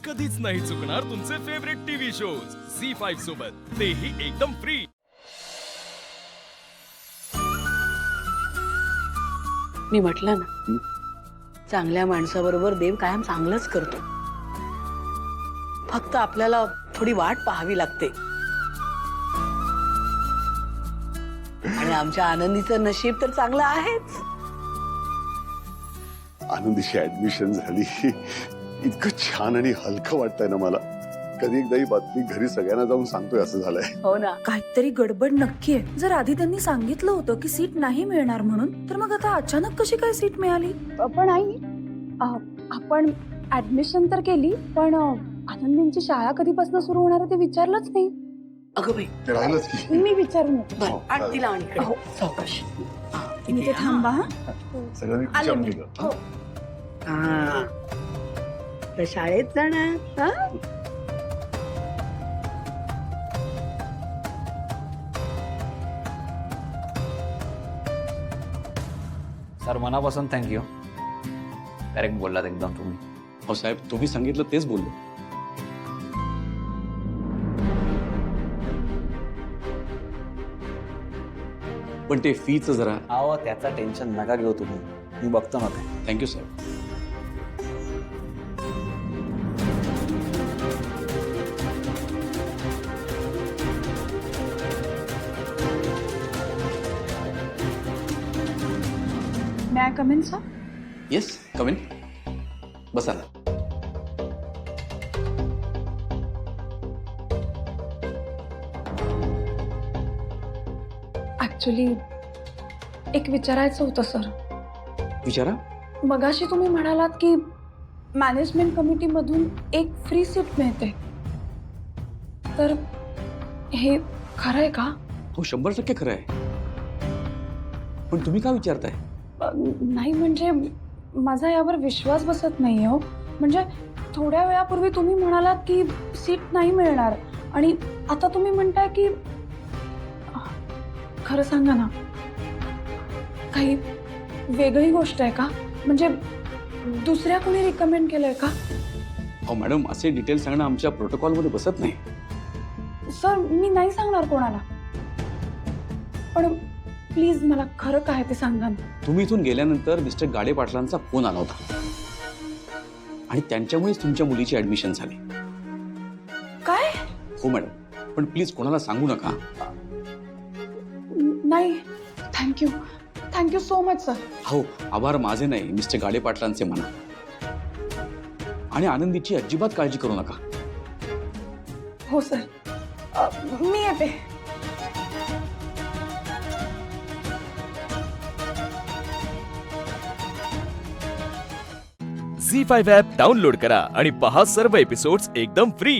कधीच नाही चुकणार तुमचे फेवरेट टीव्ही शोज झी5 सोबत, तेही एकदम फ्री। मी म्हटलं ना, चांगल्या माणसाबरोबर देव कायम चांगलंच करतो। फक्त आपल्याला थोडी वाट पाहावी लागते। आणि आमच्या आनंदीचं नशीब तर चांगलं आहेच। आनंदीची ऍडमिशन झाली, इतकं छान आणि हलकं वाटतंय ना मला। कधी एकदा ही बातमी घरी सगळ्यांना जाऊन सांगतोय असं झालंय। हो ना। काहीतरी गडबड नक्की आहे। जर आधी त्यांनी सांगितलं होतं की सीट नाही मिळणार म्हणून, तर मग आता अचानक कशी काय सीट मिळाली? पण आई, आपण ऍडमिशन तर केली, पण आनंदींची शाळा कधीपासून सुरू होणार आहे ते विचारलंच नाही। अगं बाई, ते राहिलंच की। मी विचारून येते। बरं, आणि तिला आणि इकडे. सावकाश. मी ते थांबा हा. सगळ्यांनी आले विचारून मी. घेतलं। हो. हा, तर शाळेत जाणार हा? सर मनापासून थँक्यू। करेक्ट बोललात एकदम तुम्ही। हो साहेब, तुम्ही सांगितलं तेच बोललो। पण ते फीचं जरा। अहो त्याचं टेन्शन नका घेऊ तुम्ही, मी बघतो ना ते। थँक्यू साहेब। May I come in sir? Yes, come in. बसा ना। ऍक्च्युली एक विचारायचं होतं सर। विचारा। मगाशी तुम्ही म्हणालात की मॅनेजमेंट कमिटीमधून एक फ्री सीट मिळते, तर हे खरं आहे का? हो 100% खरं आहे। पण तुम्ही का विचारताय? नाही म्हणजे माझा यावर विश्वास बसत नाही हो। म्हणजे थोड्या वेळापूर्वी तुम्ही म्हणालात की सीट नाही मिळणार, आणि आता तुम्ही म्हणताय की खरं सांगा ना, काही वेगळी गोष्ट आहे का? म्हणजे दुसऱ्या कोणी रिकमेंड केलंय का? हो मॅडम, असे डिटेल्स सांगणं आमच्या प्रोटोकॉलमध्ये बसत नाही। सर मी नाही सांगणार कोणाला, पण प्लीज मला खरं काय ते सांगा ना। तुम्ही इथून गेल्यानंतर मिस्टर गाडे पाटलांचा फोन आला होता, आणि त्यांच्यामुळेच तुमच्या मुलीची ऍडमिशन झाली। काय? हो मॅडम, पण प्लीज कोणाला सांगू नका। नाही, thank you, thank you so much sir. हो, आभार माझे नाही, मिस्टर गाडे पाटलांचे म्हणा। आणि आनंदीची अजिबात काळजी करू नका। हो सर, मी येते। झी5 ॲप डाउनलोड करा आणि पहा सर्व एपिसोड्स एकदम फ्री।